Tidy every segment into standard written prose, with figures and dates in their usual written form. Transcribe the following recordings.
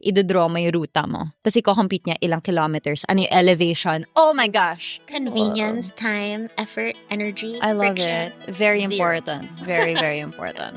idodraw mo yung ruta mo. Tapos i-compute niya ilang kilometers, ano yung elevation. Oh my gosh! Convenience, time, effort, energy, I love friction. it. Very Zero. important. Very, very important.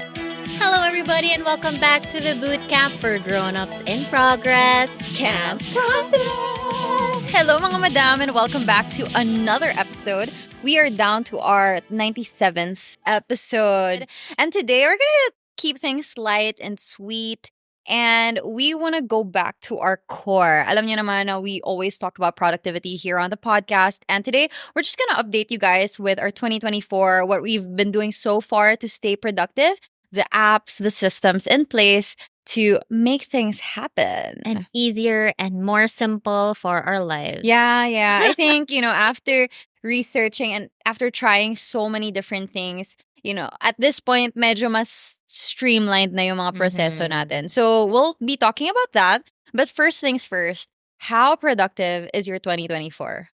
Hello, everybody, and welcome back to the boot camp for grown-ups in progress. Camp Confidence! Hello, mga madam, and welcome back to another episode. We are down to our 97th episode. And today we're going to keep things light and sweet. And we want to go back to our core. Alam niyo naman na we always talk about productivity here on the podcast. And today, we're just going to update you guys with our 2024, what we've been doing so far to stay productive, the apps, the systems in place to make things happen. And easier and more simple for our lives. Yeah. I think, after researching and after trying so many different things, at this point, medyo mas streamlined na yung mga proseso natin. So we'll be talking about that. But first things first, how productive is your 2024?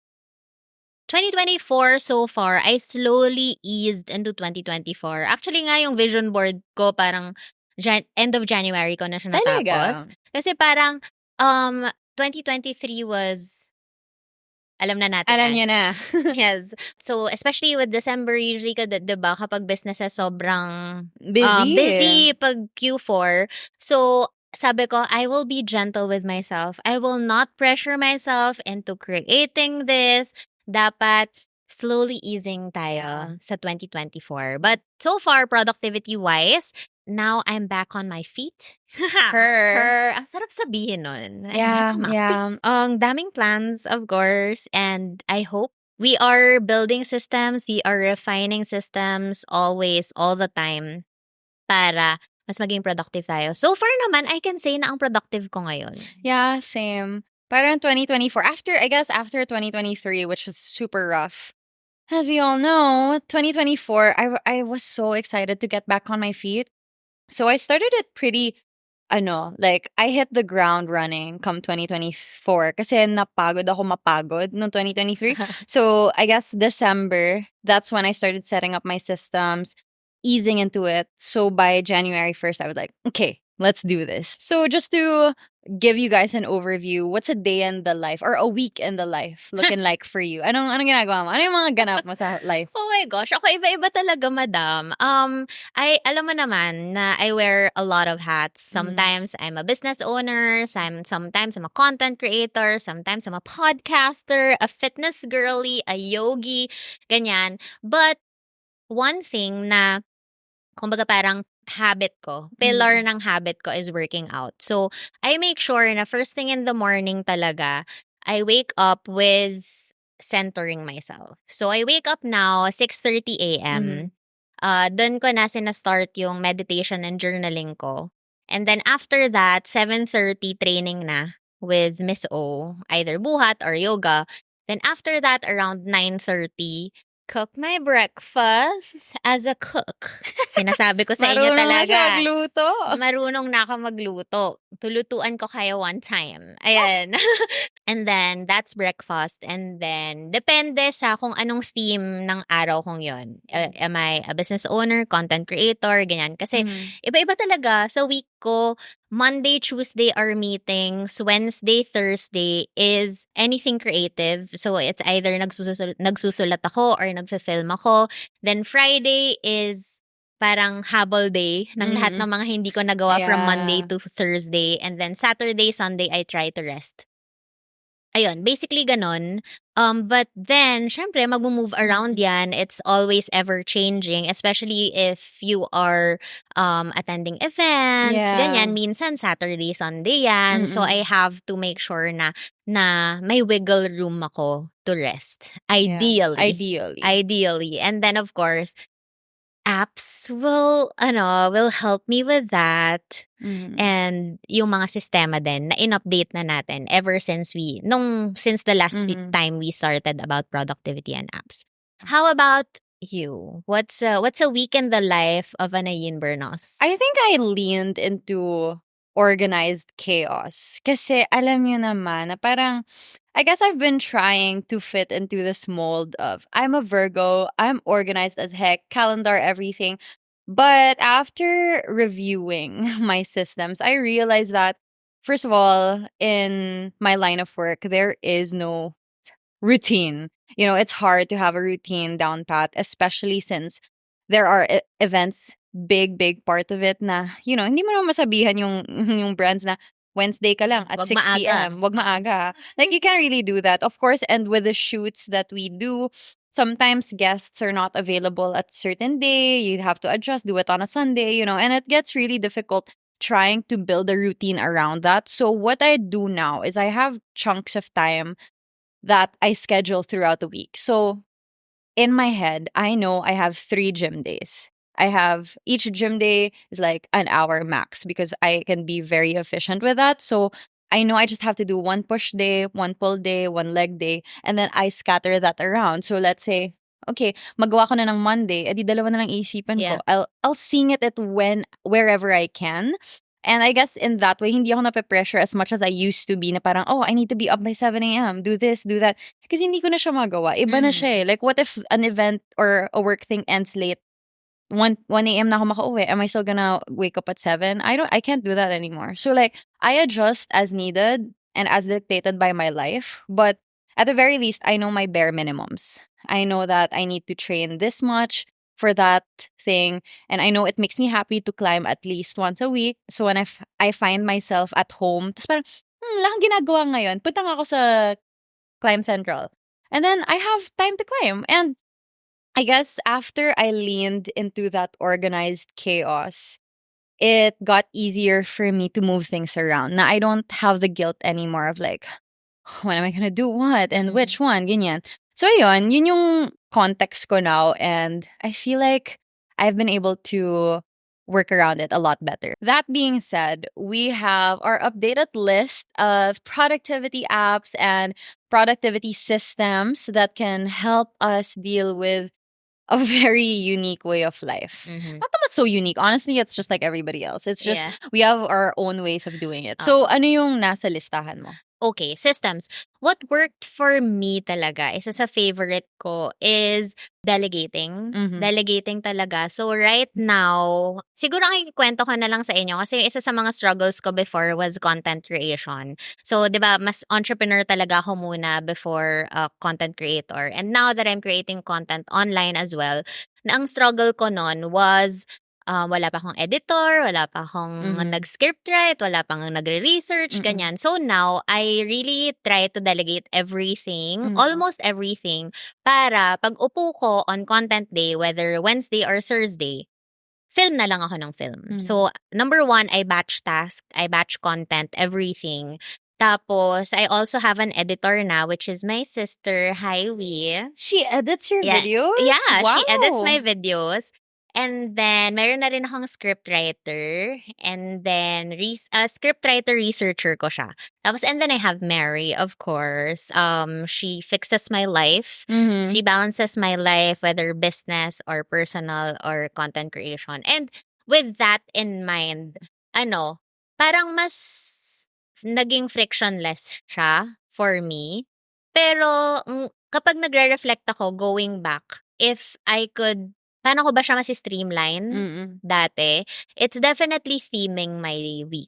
2024 so far, I slowly eased into 2024. Actually nga yung vision board ko parang end of January ko na siya natapos. Kasi parang 2023 was alam na natin. Alam niyo na. Yes. So, especially with December, usually diba, kapag businesses sobrang busy pag Q4. So, sabi ko, I will be gentle with myself. I will not pressure myself into creating this. Dapat slowly easing tayo sa 2024. But so far, productivity-wise, now I'm back on my feet. Ang sarap sabihin nun. Yeah. Daming plans, of course. And I hope we are building systems. We are refining systems always, all the time. Para mas maging productive tayo. So far naman, I can say na ang productive ko ngayon. Yeah, same. Parang 2024, after 2023, which was super rough. As we all know, 2024, I was so excited to get back on my feet. So I started it pretty, I hit the ground running come 2024 kasi napagod ako mapagod noong 2023. So I guess December, that's when I started setting up my systems, easing into it. So by January 1st, I was like, okay, let's do this. So just to give you guys an overview, what's a day in the life or a week in the life looking like for you? Anong ginagawa mo? Ano yung mga ganap mo sa life? Oh my gosh, ako iba-iba talaga, madam. Alam mo naman na I wear a lot of hats. Sometimes I'm a business owner, sometimes I'm a content creator, sometimes I'm a podcaster, a fitness girly, a yogi, ganyan. But one thing na kumbaga parang habit ko, pillar ng habit ko is working out. So, I make sure na first thing in the morning talaga, I wake up with centering myself. So, I wake up now 6:30 a.m. Doon ko na sinastart yung meditation and journaling ko. And then after that, 7:30 training na with Miss O, either buhat or yoga. Then after that, around 9:30, cook my breakfast as a cook. Sinasabi ko sa inyo talaga. Marunong na ako magluto. Tulutuan ko kayo one time. Ayan. And then, that's breakfast. And then, depende sa kung anong theme ng araw kong yon. Am I a business owner, content creator, ganyan. Kasi, iba-iba talaga. Sa week ko, Monday, Tuesday are meetings. Wednesday, Thursday is anything creative. So, it's either nagsusulat ako or nagfe-film ako. Then, Friday is parang habol day ng lahat ng mga hindi ko nagawa from Monday to Thursday. And then, Saturday, Sunday, I try to rest. Ayun, basically ganon. But then, syempre, mag-move around yan. It's always ever-changing, especially if you are attending events, ganyan. Minsan, Saturday, Sunday yan. So, I have to make sure na may wiggle room ako to rest. Ideally. And then, of course, apps will help me with that. And yung mga sistema din na in-update na natin ever since since the last time we started about productivity and apps. How about you? What's a week in the life of an Ayn Bernos? I think I leaned into organized chaos. Kasi alam niyo naman na parang I guess I've been trying to fit into this mold of I'm a Virgo, I'm organized as heck, calendar everything. But after reviewing my systems, I realized that first of all, in my line of work, there is no routine. It's hard to have a routine down pat, especially since there are events, big part of it na, hindi mo naman masabihan yung, yung brands na Wednesday ka lang at Wag 6 maaga. p.m. Wag maaga. Like, you can't really do that. Of course, and with the shoots that we do, sometimes guests are not available at certain day. You have to adjust, do it on a Sunday, and it gets really difficult trying to build a routine around that. So what I do now is I have chunks of time that I schedule throughout the week. So in my head, I know I have 3 gym days. I have each gym day is like an hour max because I can be very efficient with that. So I know I just have to do one push day, one pull day, one leg day, and then I scatter that around. So let's say, okay, magawa ko na ng Monday, edi dalawa na lang isipan ko. Yeah. I'll sing it at wherever I can. And I guess in that way, hindi ako nape-pressure as much as I used to be na parang, oh, I need to be up by 7 a.m., do this, do that. Kasi hindi ko na siya magawa. Iba na siya eh. Like, what if an event or a work thing ends late? 1 a.m. na ako makauwi. Am I still gonna wake up at 7? I can't do that anymore. So like, I adjust as needed and as dictated by my life. But at the very least, I know my bare minimums. I know that I need to train this much for that thing. And I know it makes me happy to climb at least once a week. So when I find myself at home, tapos parang, lang ginagawa ngayon. Punta nga ako sa Climb Central. And then I have time to climb. And I guess after I leaned into that organized chaos, it got easier for me to move things around. Now I don't have the guilt anymore of like, when am I gonna do what and which one, ganyan. So yun yung context ko now, and I feel like I've been able to work around it a lot better. That being said, we have our updated list of productivity apps and productivity systems that can help us deal with a very unique way of life. Not naman so unique. Honestly, it's just like everybody else. It's just Yeah. we have our own ways of doing it. So, ano yung nasa listahan mo? Okay, systems. What worked for me talaga, isa sa favorite ko is delegating. Delegating talaga. So right now, siguro ang ikwento ko na lang sa inyo kasi isa sa mga struggles ko before was content creation. So 'di ba, mas entrepreneur talaga ako muna before content creator. And now that I'm creating content online as well, ang struggle ko noon was wala pa akong editor, wala pa akong nag-script write, wala pang nagre-research, ganyan. So now, I really try to delegate everything, almost everything, para pag upo ko on content day, whether Wednesday or Thursday, film na lang ako ng film. So, number 1, I batch task, I batch content, everything. Tapos, I also have an editor na, which is my sister, Highway. She edits your videos? Yeah, Wow. she edits my videos. And then, meron na rin akong scriptwriter. And then, scriptwriter researcher ko siya. Tapos, and then I have Mary, of course. She fixes my life. She balances my life, whether business or personal or content creation. And with that in mind, parang mas naging frictionless siya for me. Pero, kapag nagre-reflect ako going back, if I could paano ko ba siya masi-streamline dati? It's definitely theming my week.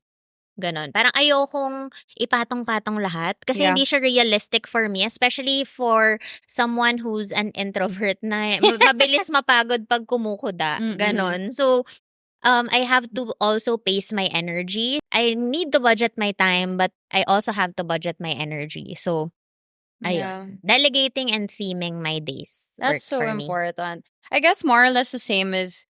Ganon. Parang ayokong ipatong-patong lahat kasi hindi siya realistic for me, especially for someone who's an introvert na mabilis mapagod pag kumukuda. Ganon. So, I have to also pace my energy. I need to budget my time, but I also have to budget my energy. So, ayun. Delegating and theming my days That's worked so for me. important. I guess more or less the same is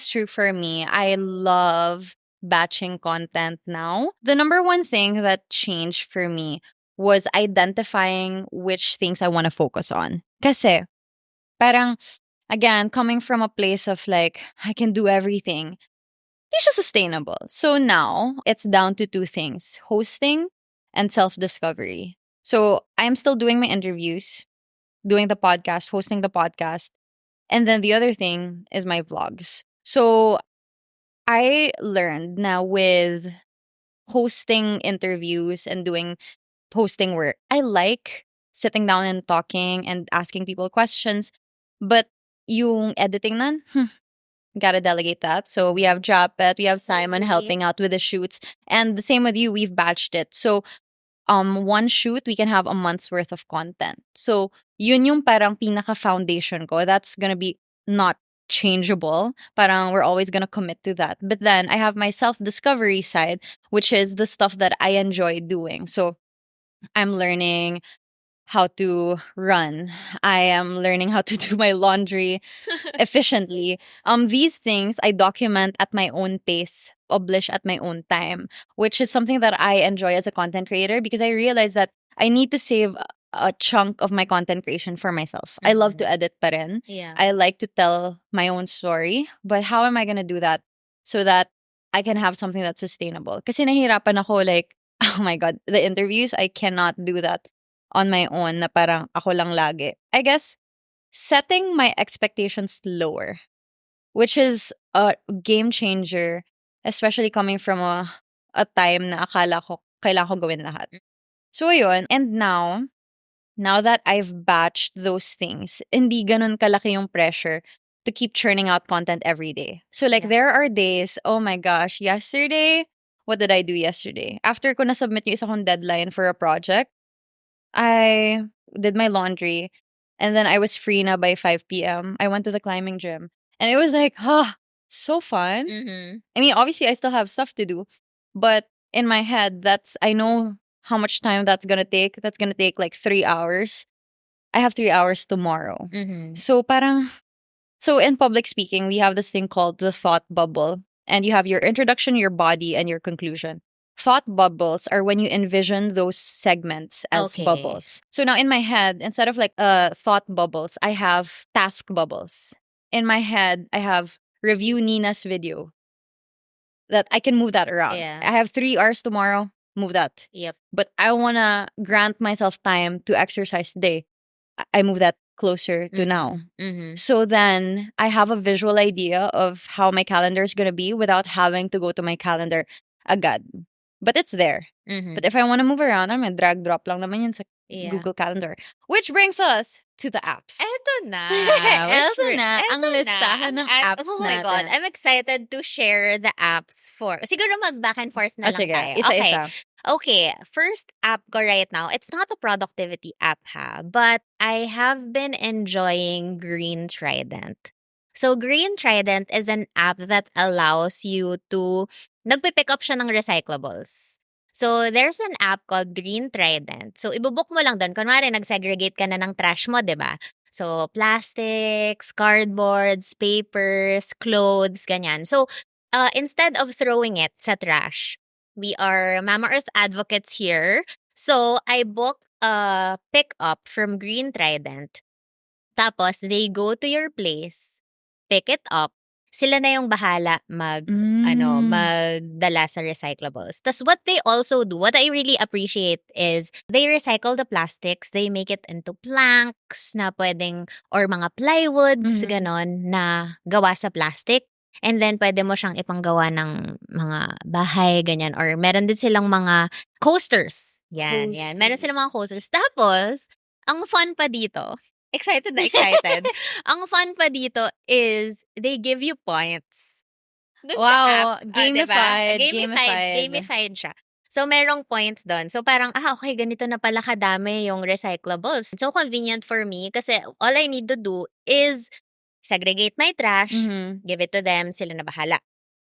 true for me. I love batching content now. The number one thing that changed for me was identifying which things I want to focus on. Kasi parang again, coming from a place of like I can do everything, it's just sustainable. So now it's down to 2 things: hosting and self-discovery. So I'm still doing my interviews, doing the podcast, hosting the podcast. And then the other thing is my vlogs. So I learned now with hosting interviews and doing hosting work, I like sitting down and talking and asking people questions. But yung editing nan, Gotta delegate that. So we have Japet, we have Simon Okay. helping out with the shoots. And the same with you, we've batched it. So one shoot, we can have a month's worth of content. So yun yung parang pinaka foundation ko. That's gonna be not changeable. Parang we're always gonna commit to that. But then I have my self-discovery side, which is the stuff that I enjoy doing. So I'm learning how to run. I am learning how to do my laundry efficiently. These things I document at my own pace, publish at my own time, which is something that I enjoy as a content creator because I realize that I need to save a chunk of my content creation for myself. I love to edit pa rin. Yeah. I like to tell my own story, but how am I gonna do that so that I can have something that's sustainable? Kasi nahihirapan ako like, oh my God, the interviews, I cannot do that on my own na parang ako lang lagi. I guess setting my expectations lower, which is a game changer, especially coming from a time na akala ko kailangan ko gawin lahat. So yun, and now that I've batched those things, hindi ganun kalaki yung pressure to keep churning out content every day. So like Yeah. there are days, oh my gosh, yesterday, what did I do yesterday? After ko na-submit yung isa kong deadline for a project, I did my laundry and then I was free na by 5 p.m. I went to the climbing gym and it was like, so fun. Mm-hmm. I mean, obviously, I still have stuff to do, but in my head, I know how much time that's gonna take. That's gonna take like 3 hours. I have 3 hours tomorrow. Mm-hmm. So in public speaking, we have this thing called the thought bubble, and you have your introduction, your body, and your conclusion. Thought bubbles are when you envision those segments as Okay. bubbles. So now in my head, instead of like thought bubbles, I have task bubbles. In my head, I have review Nina's video that I can move that around. Yeah. I have 3 hours tomorrow, move that. Yep. But I wanna grant myself time to exercise today. I move that closer to now. Mm-hmm. So then I have a visual idea of how my calendar is gonna be without having to go to my calendar agad. But it's there. Mm-hmm. But if I wanna move around, I'm gonna drag drop lang naman yun sa Yeah. Google Calendar. Which brings us to the apps. Eto na. Eto na, ang listahan ng apps Oh my God. natin. I'm excited to share the apps for... Siguro mag-back and forth na lang Sige, tayo. isa-isa. Okay, first app ko right now, it's not a productivity app but I have been enjoying Green Trident. So Green Trident is an app that allows you to... Nagpipick up siya ng recyclables. So, there's an app called Green Trident. So, ibubook mo lang doon. Kunwari, nag-segregate ka na ng trash mo, di ba? So, plastics, cardboards, papers, clothes, ganyan. So, instead of throwing it sa trash, we are Mama Earth advocates here. So, I book a pick-up from Green Trident. Tapos, they go to your place, pick it up, sila na yung bahala magdala sa recyclables. Tas what they also do, what I really appreciate is they recycle the plastics, they make it into planks na pwedeng, or mga plywoods, ganon, na gawa sa plastic. And then, pwede mo siyang ipanggawa ng mga bahay, ganyan. Or meron din silang mga coasters. Yan. Meron silang mga coasters. Tapos, ang fun pa dito, excited. Ang fun pa dito is they give you points. Dun Wow, sa app. gamified. Gamified siya. So, merong points doon. So, parang, okay, ganito na pala kadami yung recyclables. So, convenient for me kasi all I need to do is segregate my trash, give it to them, sila na bahala.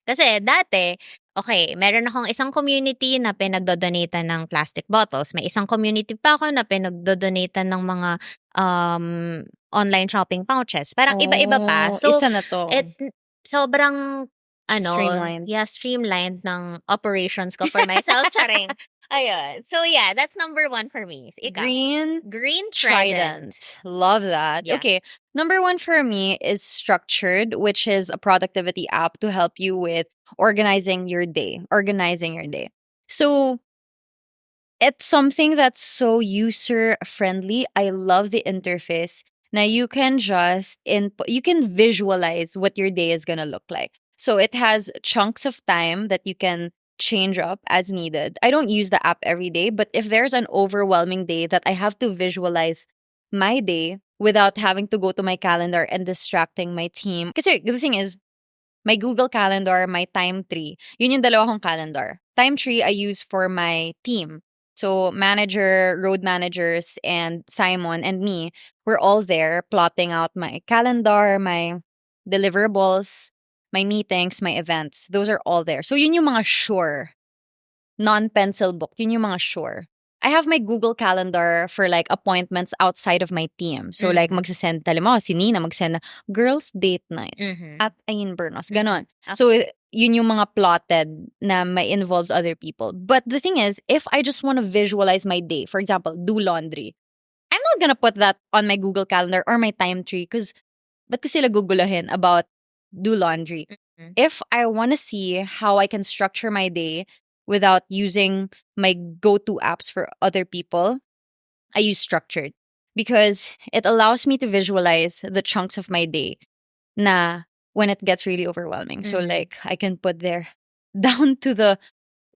Kasi dati, okay, meron akong isang community na pinagdodonatan ng plastic bottles. May isang community pa ako na pinagdodonatan ng mga online shopping pouches. Parang iba-iba pa. So, isa na to. Sobrang, streamlined. Yeah, streamlined ng operations ko for myself. Charing. Ayun. So, yeah, that's number 1 for me. Ikaw. Green Trident. Love that. Yeah. Okay. Number 1 for me is Structured, which is a productivity app to help you with organizing your day. So, it's something that's so user-friendly. I love the interface. Now, you can you can visualize what your day is gonna look like. So, it has chunks of time that you can change up as needed. I don't use the app every day, but if there's an overwhelming day that I have to visualize my day without having to go to my calendar and distracting my team. Because the thing is, my Google Calendar, my Time Tree. Yun yung dalawa kong calendar. Time Tree I use for my team. So manager, road managers, and Simon and me, we're all there plotting out my calendar, my deliverables, my meetings, my events. Those are all there. So yun yung mga sure. Non-pencil book, yun yung mga sure. I have my Google Calendar for like appointments outside of my team. So like magsisend, tala mo, si Nina magsend na girls date night at Ayn Bernos. Ganon. So yun yung mga plotted na may involved other people. But the thing is, if I just want to visualize my day, for example, do laundry, I'm not gonna put that on my Google Calendar or my time tree because ba't ko sila gugulahin about do laundry? If I want to see how I can structure my day without using my go-to apps for other people, I use Structured because it allows me to visualize the chunks of my day na when it gets really overwhelming. So like I can put there down to the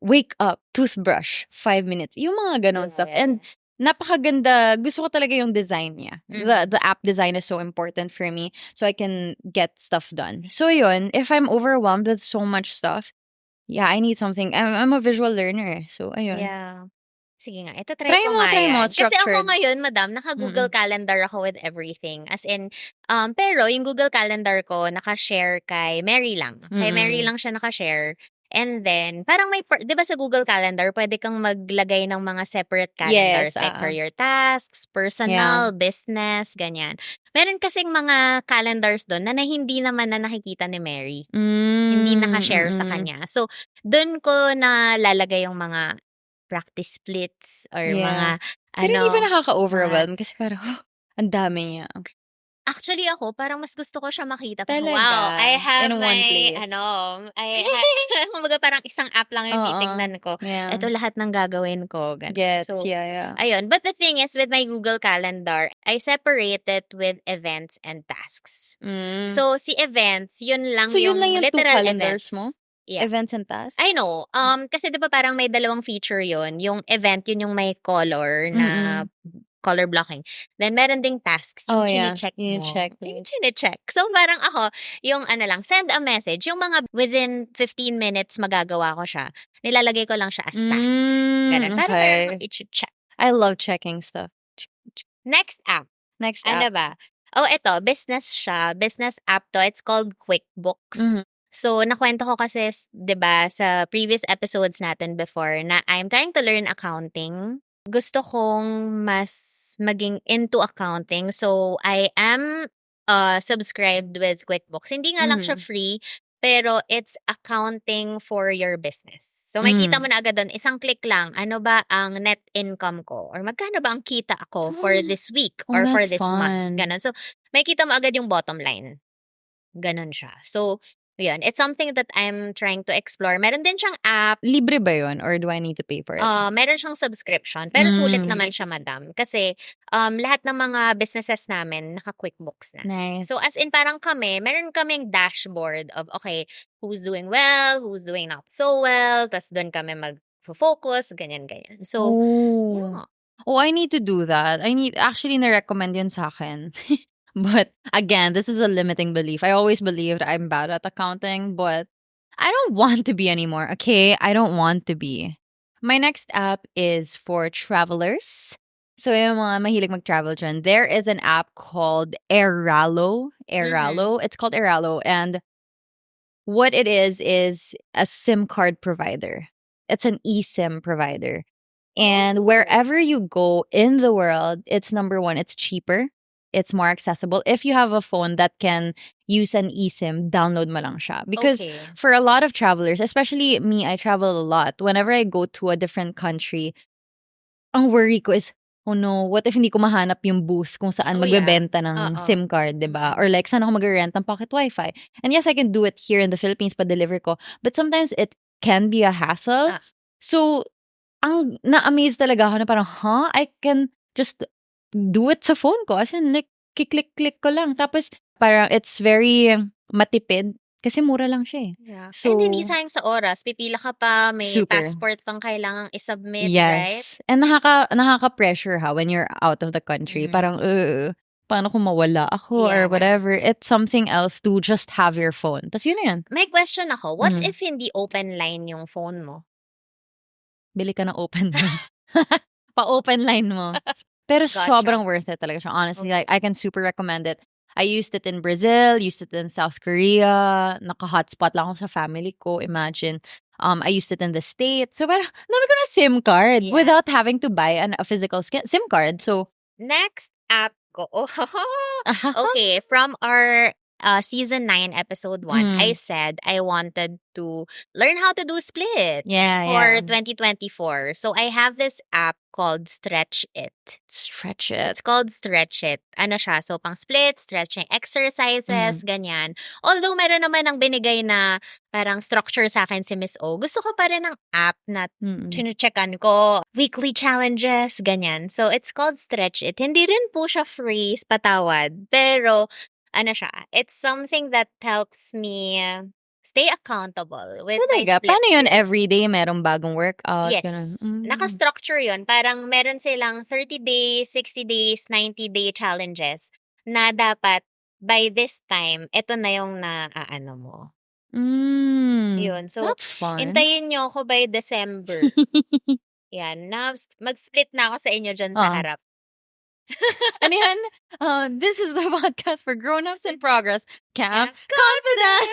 wake up, toothbrush, 5 minutes. Yung mga ganon stuff. And napakaganda. Gusto ko talaga yung design niya. The app design is so important for me so I can get stuff done. So yun, if I'm overwhelmed with so much stuff, yeah, I need something. I'm a visual learner. So ayun. Yeah. Sige nga, ita-try Try ko mo, nga try mo. yan. Kasi ako Structured. ngayon, madam, naka-Google Calendar ako with everything. As in, pero yung Google Calendar ko, naka-share kay Mary lang. Kay Mary lang siya naka-share. And then, parang may, di ba sa Google Calendar, pwede kang maglagay ng mga separate calendars. Yes, Like for your tasks, personal, business, ganyan. Meron kasing mga calendars doon na hindi naman na nakikita ni Mary. Hindi naka-share sa kanya. So, doon ko nalalagay yung mga practice splits or mga Pero hindi ba mga nakaka-overwhelm? Kasi parang, ang dami niya. actually ako parang mas gusto ko siya makita. Parang, Talaga? wow, I have In one my place? kumbaga parang isang app lang yung Oo. titingnan ko. Yeah. Ito lahat ng gagawin ko, ganun. Gets, So, yeah. ayun. But the thing is, with my Google Calendar, I separate it with events and tasks. So, si events, yun lang So yun yung lang yung 2 literal calendars events. mo? Yeah. Events and tasks? I know. Kasi 'di ba parang may dalawang feature 'yon. Yung event, yun yung may color na color blocking. Then meron ding tasks, yung chine-check mo. Yung chine-check. So parang ako, yung lang, send a message. Yung mga within 15 minutes magagawa ko siya. Nilalagay ko lang siya as task. Ganun. Para parang i-check. I love checking stuff. Next app. Ano ba? Oh, ito, business siya. Business app to. It's called QuickBooks. So, nakwento ko kasi, 'di ba, sa previous episodes natin before na I'm trying to learn accounting. Gusto kong mas maging into accounting. So, I am subscribed with QuickBooks. Hindi nga lang siya free, pero it's accounting for your business. So, makikita mo na agad doon, isang click lang, ano ba ang net income ko? Or magkano ba ang kita ako for this week or for this month? Ganon. So, makikita mo agad yung bottom line. Ganon siya. So, yun. It's something that I'm trying to explore. Meron din siyang app. Libre ba yun? Or do I need to pay for it? Meron siyang subscription. Pero sulit naman siya, madam. Kasi lahat ng mga businesses namin naka-QuickBooks na. Nice. So as in parang meron kaming dashboard of, okay, who's doing well, who's doing not so well. Tapos doon kami mag-focus, ganyan-ganyan. So, yeah. Oh, I need to do that. Actually, na-recommend yun sa akin. But again, this is a limiting belief. I always believed I'm bad at accounting, but I don't want to be anymore, okay? I don't want to be. My next app is for travelers. So yung mga mahilig mag-travel dyan, there is an app called Airalo. It's called Airalo. And what it is a SIM card provider. It's an eSIM provider. And wherever you go in the world, it's number one, it's cheaper. It's more accessible. If you have a phone that can use an eSIM, download mo lang siya. Because for a lot of travelers, especially me, I travel a lot. Whenever I go to a different country, ang worry ko is, oh no, what if hindi ko mahanap yung booth kung saan magbebenta ng SIM card, diba? Or like, saan ako mag-rent ng pocket wifi? And yes, I can do it here in the Philippines, pa-deliver ko. But sometimes it can be a hassle. So, ang na-amaze talaga ako na parang, I can just do it sa phone ko. As in, like, kiklik-klik ko lang. Tapos, parang it's very matipid. Kasi mura lang siya eh. Yeah. So, and hindi sayang sa oras. Pipila ka pa, may passport pang kailangang isubmit, right? Yes. And nakaka-pressure when you're out of the country. Parang, paano kung mawala ako or Yeah. whatever. It's something else to just have your phone. Tas yun na yan. May question ako. What Mhm. if hindi open line yung phone mo? Bili ka ng open line. Pa-open line mo. Pero Gotcha. sobrang worth it talaga siya. Honestly, like, I can super recommend it. I used it in Brazil, used it in South Korea. Naka-hotspot lang ako sa family ko. Imagine. I used it in the States. So, parang, dami ko na SIM card Yeah. without having to buy a physical SIM card. So, Next app ko. Okay, from our season 9 episode 1, I said I wanted to learn how to do splits for 2024. So I have this app called Stretch It. Stretch it. It's called Stretch It. Ano siya? So, pang split, stretching exercises, ganyan. Although, meron naman ang binigay na parang structure sa akin si Miss O, gusto ko pa rin ng app na chine-checkan ko. Weekly challenges, ganyan. So, it's called Stretch It. Hindi rin po siya free, patawad. Pero, ano siya, it's something that helps me stay accountable with my Talaga? split. Paano yun? year. Everyday merong bagong workout? Yes. Ganun. Naka-structure yun. Parang meron silang 30 days, 60 days, 90-day challenges na dapat by this time, ito na yung naaano mo. Yun. So, That's fun. intayin nyo ako by December. Yan. Mag-split na ako sa inyo dyan sa harap. Ano yan? This is the podcast for grown-ups in progress. Camp Confident!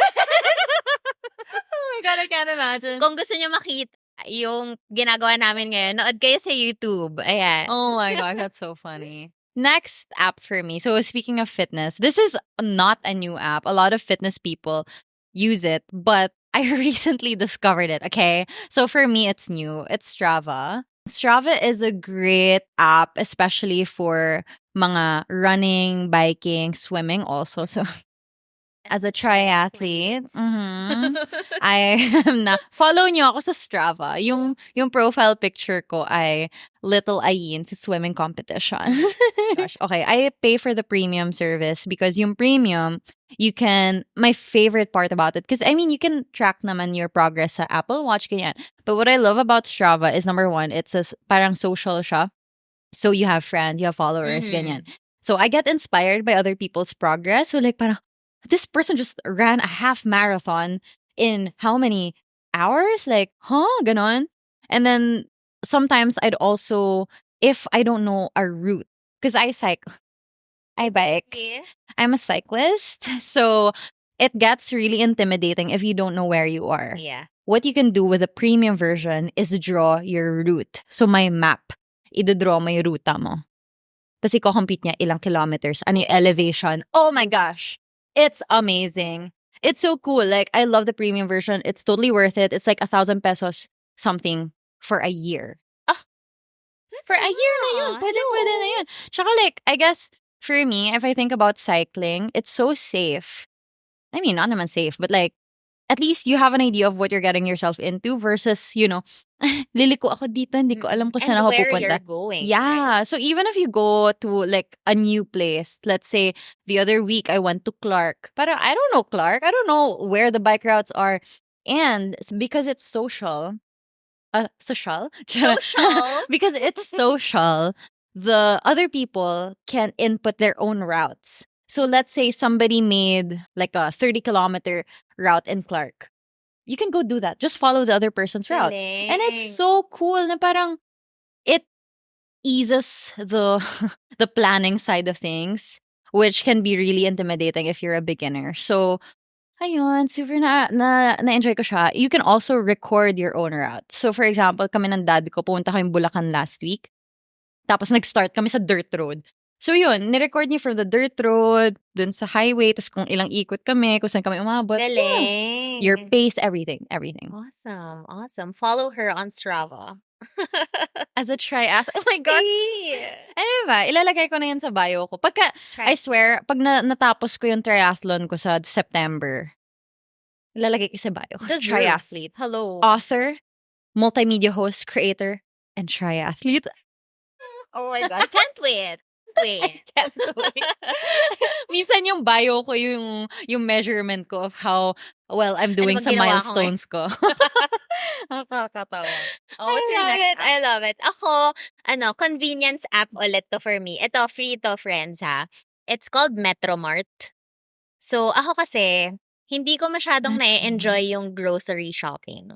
Oh my God, I can't imagine. Kung gusto nyo makita yung ginagawa namin ngayon, nood kayo sa YouTube. Ayan. Oh my God, that's so funny. Next app for me. So speaking of fitness, this is not a new app. A lot of fitness people use it, but I recently discovered it, okay? So for me, it's new. It's Strava. Strava is a great app, especially for mga running, biking, swimming also. So as a triathlete, I am na follow niyo ako sa Strava. Yung profile picture ko ay little Ayin sa swimming competition. Gosh, okay, I pay for the premium service because yung premium, you can, my favorite part about it, because I mean, you can track naman your progress sa Apple Watch, ganyan. But what I love about Strava is number one, it's a parang social siya. So you have friends, you have followers, ganyan. So I get inspired by other people's progress. So like parang, this person just ran a half marathon in how many hours? Like, ganon. And then sometimes I'd also, if I don't know a route, because I bike. Yeah. I'm a cyclist. So it gets really intimidating if you don't know where you are. Yeah. What you can do with the premium version is draw your route. So may map. Idodraw mo yung ruta mo. Tapos i-compute niya ilang kilometers, ano yung elevation. Oh my gosh! It's amazing. It's so cool. Like, I love the premium version. It's totally worth it. It's like 1,000 pesos something for a year. For a year na yun. Pwede na yun. Tsaka like, I guess, for me, if I think about cycling, it's so safe. I mean, not naman safe, but like, at least you have an idea of what you're getting yourself into versus, liliko ako dito, hindi ko alam kung saan ako where pupunta. you're going. Yeah. Right? So even if you go to like a new place, let's say the other week I went to Clark. Parang I don't know Clark. I don't know where the bike routes are. And because it's social. Social? Because it's social, the other people can input their own routes. So let's say somebody made like a 30-kilometer route in Clark. You can go do that. Just follow the other person's route. And it's so cool na parang it eases the the planning side of things, which can be really intimidating if you're a beginner. So ayun, super na-enjoy ko siya. You can also record your own route. So for example, kami ng dad ko, pumunta kami Bulacan last week. Tapos nag-start kami sa dirt road. So yun, nirecord niya from the dirt road, dun sa highway, tapos kung ilang ikot kami, kung saan kami umabot. Galing. Your pace, everything. Awesome. Follow her on Strava. As a triathlete. Oh my God. Ano ba? Ilalagay ko na yan sa bio ko. I swear, pag natapos ko yung triathlon ko sa September, ilalagay ko sa bio. Triathlete. Hello. Author, multimedia host, creator, and triathlete. Oh my God. Can't wait. Can't wait. Minsan yung bio ko yung measurement ko of how well I'm doing sa milestones ko. Nakakatawa. Oh, what's your next app? I love it. Ako, convenience app ulit to for me. Ito, free to, friends, ha. It's called Metromart. So, ako kasi, hindi ko masyadong Metromart. na-e-enjoy yung grocery shopping.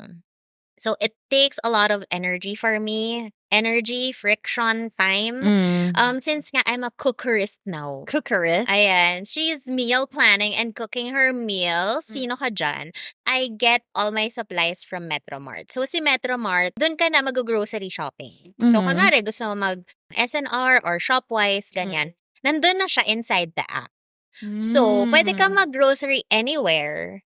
So, it takes a lot of energy for me. Energy, friction, time. Since nga I'm a cookerist now. Cookerist? Ayan, she's meal planning and cooking her meals. Sino ka dyan? I get all my supplies from Metromart. So, si Metromart, dun ka na mag-grocery shopping. So, Mhm. kunwari, gusto mo mag-SNR or Shopwise, ganyan. Nandun na siya inside the app. So, pwede ka Mm. mag-grocery anywhere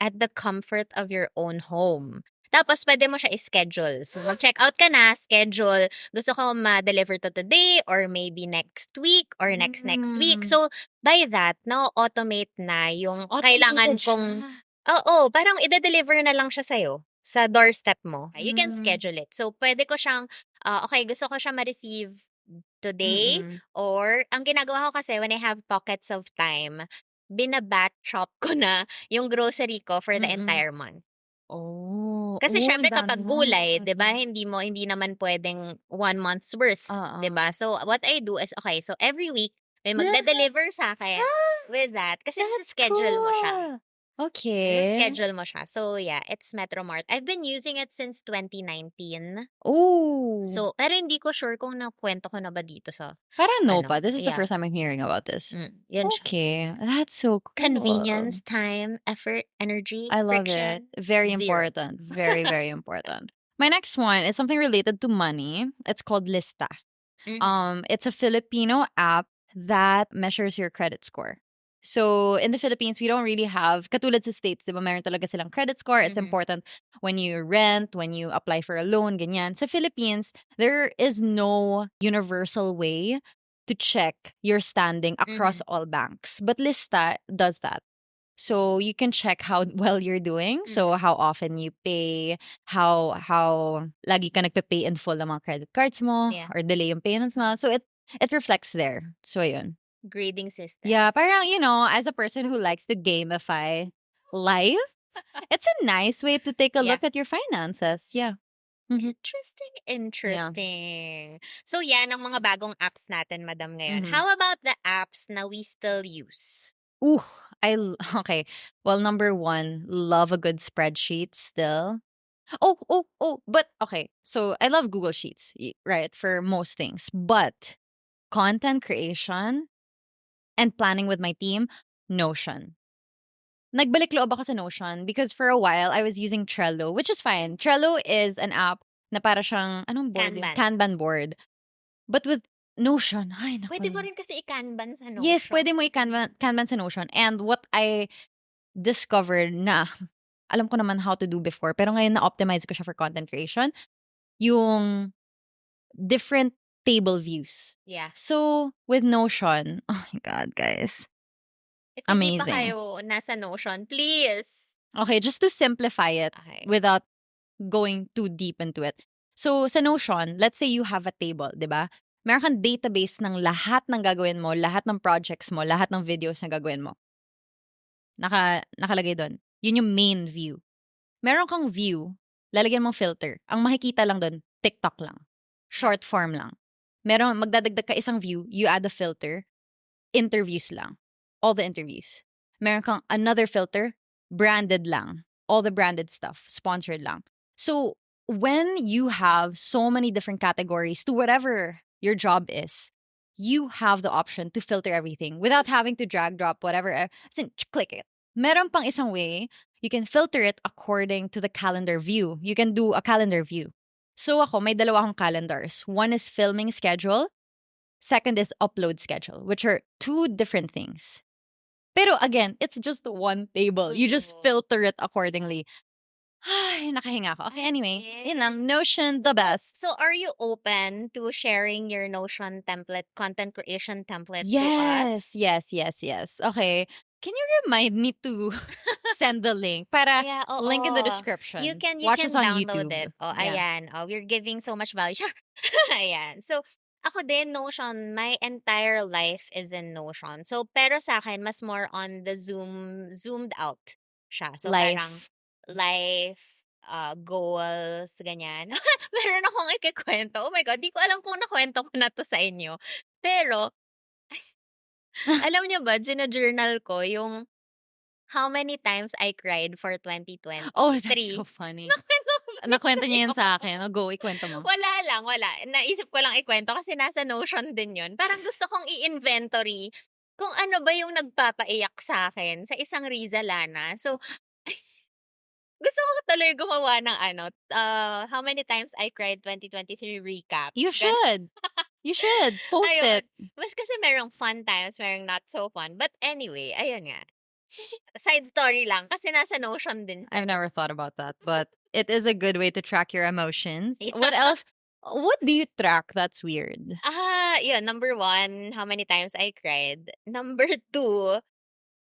at the comfort of your own home. Tapos, pwede mo siya i-schedule. So, mag-check-out ka na, schedule. Gusto ko ma-deliver to today or maybe next week or next week. So, by that, na-automate na yung kailangan Automated kong... siya. Oo, parang i-deliver na lang siya sa'yo sa doorstep mo. You can Mm. schedule it. So, pwede ko siyang, okay, gusto ko siya ma-receive today Mm. or ang ginagawa ko kasi when I have pockets of time, bina-batch shop ko na yung grocery ko for the Mm. entire month. Oh. Kasi Oh, ang syempre dami kapag nun. gulay, 'di ba, hindi naman puwedeng 1 month's worth, 'di Oo. ba? So what I do is, okay, so every week may magde-deliver sa'kin with that kasi That's nasa-schedule mo siya. cool. Okay. Nasa-schedule mo siya. So yeah, it's Metromart. I've been using it since 2019. Ooh. So pero hindi ko sure kung nakuwento ko na ba dito sa Parang no pa. ano, This is the yeah, first time I'm hearing about this. yun siya. Okay. That's so cool. Convenience, time, effort, energy, I love it. friction, Very 0. important. Very, very important. My next one is something related to money. It's called Lista. It's a Filipino app that measures your credit score. So in the Philippines, we don't really have, katulad sa States, di ba, meron talaga silang credit score. It's important when you rent, when you apply for a loan, ganyan. Sa Philippines, there is no universal way to check your standing across all banks. But Lista does that. So you can check how well you're doing. So how often you pay, how lagi ka nagpe-pay in full ng mga credit cards mo Yeah. or delay yung payments mo. So it reflects there. So yun. Grading system. Yeah, parang as a person who likes to gamify life, it's a nice way to take a Yeah. look at your finances. Yeah. Mhm. Interesting, Yeah. interesting. So yan ang mga bagong apps natin, madam, ngayon. Mhm. How about the apps na we still use? Ooh, okay. Well, number one, love a good spreadsheet still. Oh, but okay. So I love Google Sheets, right, for most things. But content creation and planning with my team, Notion. Nagbalik loob ako sa Notion because for a while I was using Trello, which is fine. Trello is an app na para siyang, anong board yun? Kanban. Kanban board. But with Notion, ay Pwede naku. mo rin kasi i-Kanban sa Notion. Yes, pwede mo i-Kanban sa Notion. And what I discovered na alam ko naman how to do before, pero ngayon na-optimize ko siya for content creation, yung different table views. Yeah. So, with Notion, oh my God, guys. If hindi pa Amazing. kayo nasa Notion, please. Okay, just to simplify it Okay. without going too deep into it. So, sa Notion, let's say you have a table, di ba? Meron kang database ng lahat ng gagawin mo, lahat ng projects mo, lahat ng videos na gagawin mo. Nakalagay doon. Yun yung main view. Meron kang view, lalagyan mong filter. Ang makikita lang doon, TikTok lang. Short form lang. Magdadagdag ka isang view, you add a filter, interviews lang. All the interviews. Meron kang another filter, branded lang. All the branded stuff, sponsored lang. So, when you have so many different categories to whatever your job is, you have the option to filter everything without having to drag, drop, whatever. As in, click it. Meron pang isang way, you can filter it according to the calendar view. You can do a calendar view. So ako, may dalawa akong calendars. One is filming schedule. Second is upload schedule, which are two different things. Pero again, it's just one table. You just filter it accordingly. Ay, nakahinga ako. Okay, anyway. Yun lang. Notion, the best. So, are you open to sharing your Notion template, content creation template to Yes, us? yes. Okay. Can you remind me to send the link? Para Yeah, link in the oo. description. You can Watch us on download YouTube. it. Oh, Yeah. ayan. Oh, we're giving so much value. Ayan. So, ako din, Notion, my entire life is in Notion. So, pero sa akin, mas more on the zoomed out siya. So, parang life, goals, ganyan. Meron akong ikikwento. Oh my God, di ko alam kung nakwento ko na to sa inyo. Pero, Alam niyo ba, journal ko yung how many times I cried for Oh, that's so 2023. funny. Nakwento ko ba yun Nakwento niya sa'yo? yan sa akin. Oh, go, ikwento mo. Wala lang, wala. Naisip ko lang ikwento kasi nasa Notion din yun. Parang gusto kong i-inventory kung ano ba yung nagpapaiyak sa akin sa isang Rizza Lana. So, gusto ko tuloy gumawa ng how many times I cried 2023 recap. You should. You should. Post Ayun. it. Mas kasi merong fun times, merong not so fun. But anyway, ayun nga. Side story lang kasi nasa Notion din siya. I've never thought about that, but it is a good way to track your emotions. Yeah. What else? What do you track that's weird? Yun, number 1, how many times I cried. Number 2,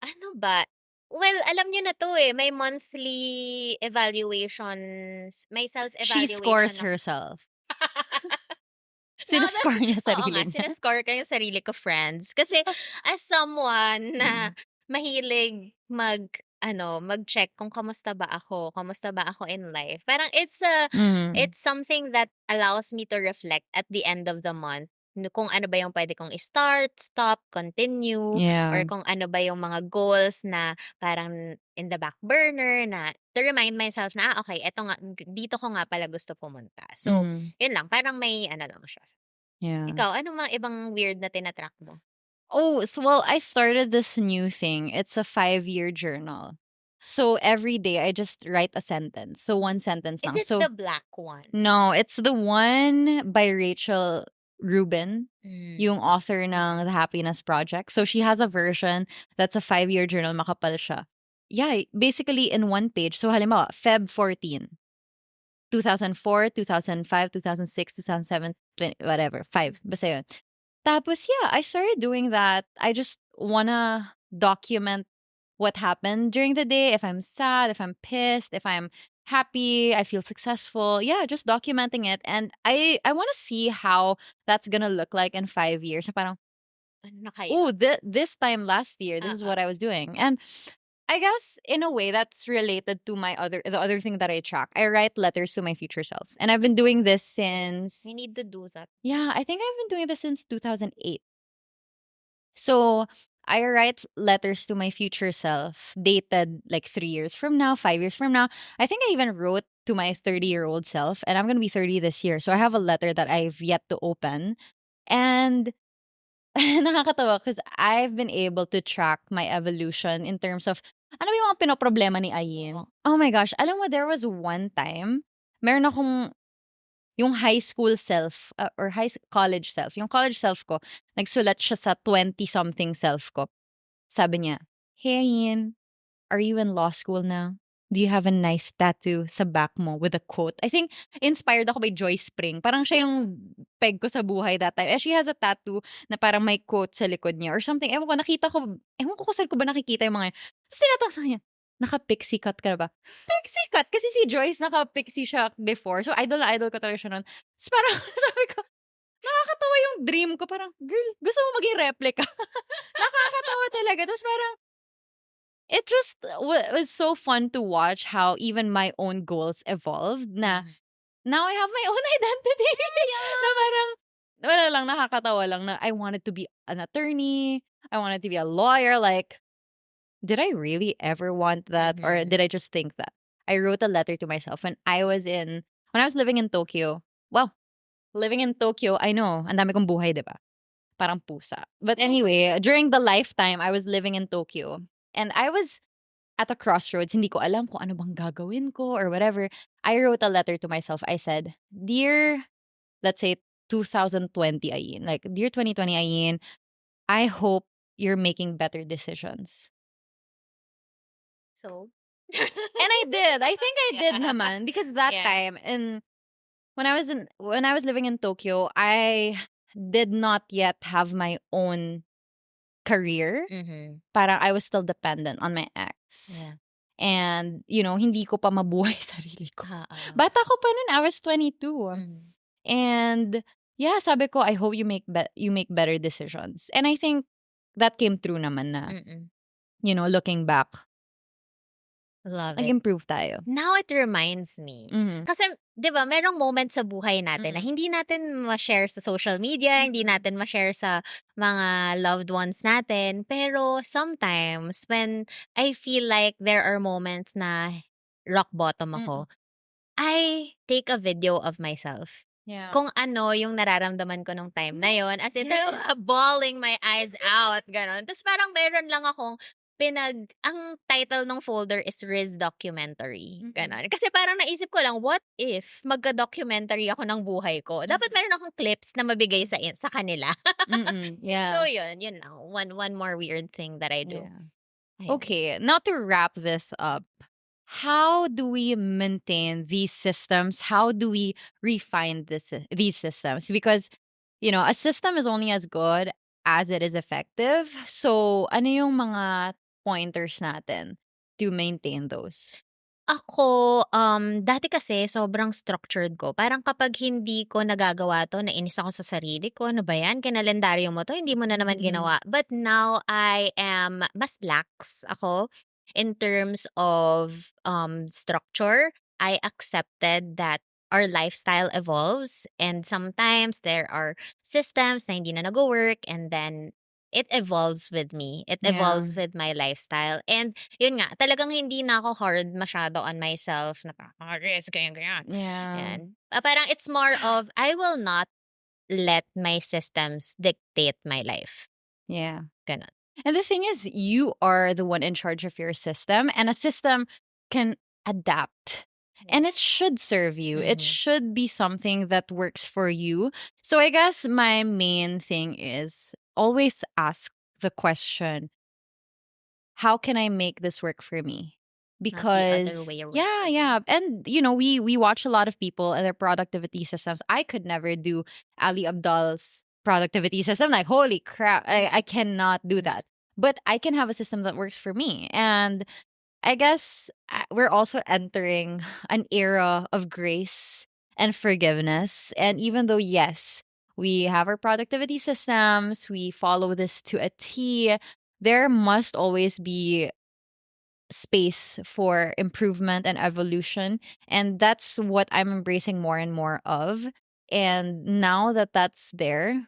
ano ba? Well, alam niyo na 'to, eh, may monthly evaluations, may She self-evaluation scores ako. herself. No, Sinescore niya oo nga, sarili niya. sine-score ko yung sarili ko, friends. Kasi as someone na mahilig mag-check kung kamusta ba ako in life. Parang Mhm. it's something that allows me to reflect at the end of the month kung ano ba yung pwede kong i-start, stop, continue, or Yeah. kung ano ba yung mga goals na parang in the back burner na to remind myself na, okay, eto nga, dito ko nga pala gusto pumunta. So, Mhm. yun lang, parang may ano lang siya. Yeah. Ikaw, anong mga ibang weird na tina-track mo? Oh, so well, I started this new thing. It's a 5-year journal. So every day I just write a sentence. So one sentence Is lang. it So the black one? no, it's the one by Rachel Rubin, yung author ng The Happiness Project. So she has a version that's a 5-year journal, makapal siya. Yeah, basically in one page. So halimbawa, Feb 14, 2004, 2005, 2006, 2007, 20, whatever, 5. Basta yun. Tapos, yeah, I started doing that. I just wanna document what happened during the day. If I'm sad, if I'm pissed, if I'm happy, I feel successful. Yeah, just documenting it. And I want to see how that's gonna look like in 5 years. So parang, Ano na kaya? oh, this time last year, this is what I was doing. And I guess in a way that's related to the other thing that I track. I write letters to my future self. And I've been doing this since, I need to do that. yeah, I think I've been doing this since 2008. So I write letters to my future self, dated like 3 years from now, 5 years from now. I think I even wrote to my 30-year-old self, and I'm going to be 30 this year. So I have a letter that I've yet to open. And nakakatawa because I've been able to track my evolution in terms of ano ba yung mga pinoproblema ni Ayin. Oh my gosh, alam mo, there was one time, meron akong yung high school self or college self. Yung college self ko, nagsulat siya sa 20-something self ko. Sabi niya, "Hey, Ian, are you in law school now? Do you have a nice tattoo sa back mo with a quote?" I think inspired ako by Joy Spring. Parang siya yung peg ko sa buhay that time. She has a tattoo na parang may quote sa likod niya or something. Ewan ko kung saan ko ba nakikita yung mga yun. Tapos tinatanong sa kanya, "Naka-pixie cut ka ba?" Pixie cut! Kasi si Joyce naka-pixie siya before. So idol na idol ko talaga siya nun. Tapos parang sabi ko, nakakatawa yung dream ko. Parang, girl, gusto mo maging replica? Nakakatawa talaga. Tapos parang, it just was so fun to watch how even my own goals evolved na now I have my own identity. Na parang, wala lang, nakakatawa lang na I wanted to be an attorney. I wanted to be a lawyer. Like, did I really ever want that? Or did I just think that? I wrote a letter to myself when I was living in Tokyo. Wow. Living in Tokyo, I know, ang dami kong buhay, di ba? Parang pusa. But anyway, during the lifetime, I was living in Tokyo. And I was at a crossroads. Hindi ko alam kung ano bang gagawin ko or whatever. I wrote a letter to myself. I said, "Dear, let's say 2020 Ayin. Like, dear 2020 Ayin, I hope you're making better decisions." So? And I did. I think I did Yeah. naman because that Yeah. time when I was living in Tokyo, I did not yet have my own career. Parang I was still dependent on my ex. Yeah. And, hindi ko pa mabuhay sarili ko. Oo. Bata ko pa nun, I was 22. And, yeah, sabi ko, I hope you make better decisions. And I think that came true naman na, looking back. Love it. Nag-improve tayo. Now it reminds me. Mhm. Kasi, di ba, merong moment sa buhay natin na Mm. hindi natin ma-share sa social media, hindi natin ma-share sa mga loved ones natin. Pero sometimes, when I feel like there are moments na rock bottom Mm. ako, I take a video of myself. Yeah. Kung ano yung nararamdaman ko nung time na yon. As in, bawling my eyes out. Ganon. Tapos parang meron lang akong ang title ng folder is Riz Documentary. Ganon. Kasi parang naisip ko lang, what if magka-documentary ako ng buhay ko? Dapat meron akong clips na mabigay sa kanila. Yeah. So yun lang. One more weird thing that I do. Yeah. Ayun. Okay, now to wrap this up, how do we maintain these systems? How do we refine these systems? Because, a system is only as good as it is effective. So, ano yung mga pointers natin to maintain those? Ako, dati kasi sobrang structured ko. Parang kapag hindi ko nagagawa 'to, nainis ako sa sarili ko. "Ano ba 'yan, kinalendaryo mo 'to, hindi mo na naman ginawa." But now I am mas lax ako in terms of, structure. I accepted that our lifestyle evolves and sometimes there are systems na hindi na nagwo-work and then it evolves with me. It Yeah. evolves with my lifestyle. And yun nga, talagang hindi na ako hard masyado on myself na parang, yes, ganyan. Yeah. Yan. Parang it's more of, I will not let my systems dictate my life. Yeah. Ganon. And the thing is, you are the one in charge of your system, and a system can adapt. And it should serve you. It should be something that works for you. So I guess my main thing is always ask the question, how can I make this work for me? Because Not the other way around. yeah. And we watch a lot of people and their productivity systems. I could never do Ali Abdal's productivity system. Like, holy crap, I cannot do that. But I can have a system that works for me. And I guess we're also entering an era of grace and forgiveness. And even though, yes, we have our productivity systems, we follow this to a T, there must always be space for improvement and evolution. And that's what I'm embracing more and more of. And now that that's there,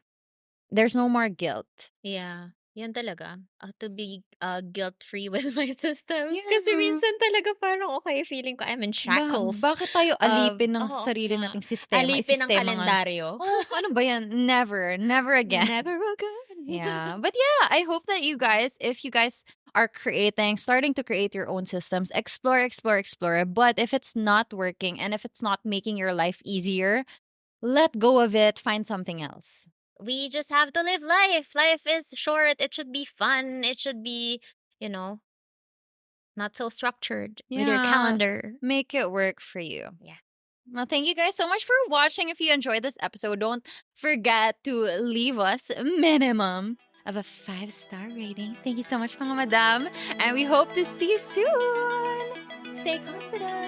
there's no more guilt. Yeah. Yan talaga. To be guilt-free with my systems. Yeah. Kasi minsan talaga parang okay, feeling ko I'm in shackles. Bakit tayo alipin ng Oo sarili nga. nating sistema? Alipin ng Isistema nga. kalendaryo. Oh, ano ba yan? Never again. Never again. Yeah. But yeah, I hope that you guys, if you guys are starting to create your own systems, explore. But if it's not working and if it's not making your life easier, let go of it, find something else. We just have to live life. Life is short. It should be fun. It should be, not so structured with your calendar. Make it work for you. Yeah. Well, thank you guys so much for watching. If you enjoyed this episode, don't forget to leave us a minimum of a 5-star rating. Thank you so much, mga madam. And we hope to see you soon. Stay confident.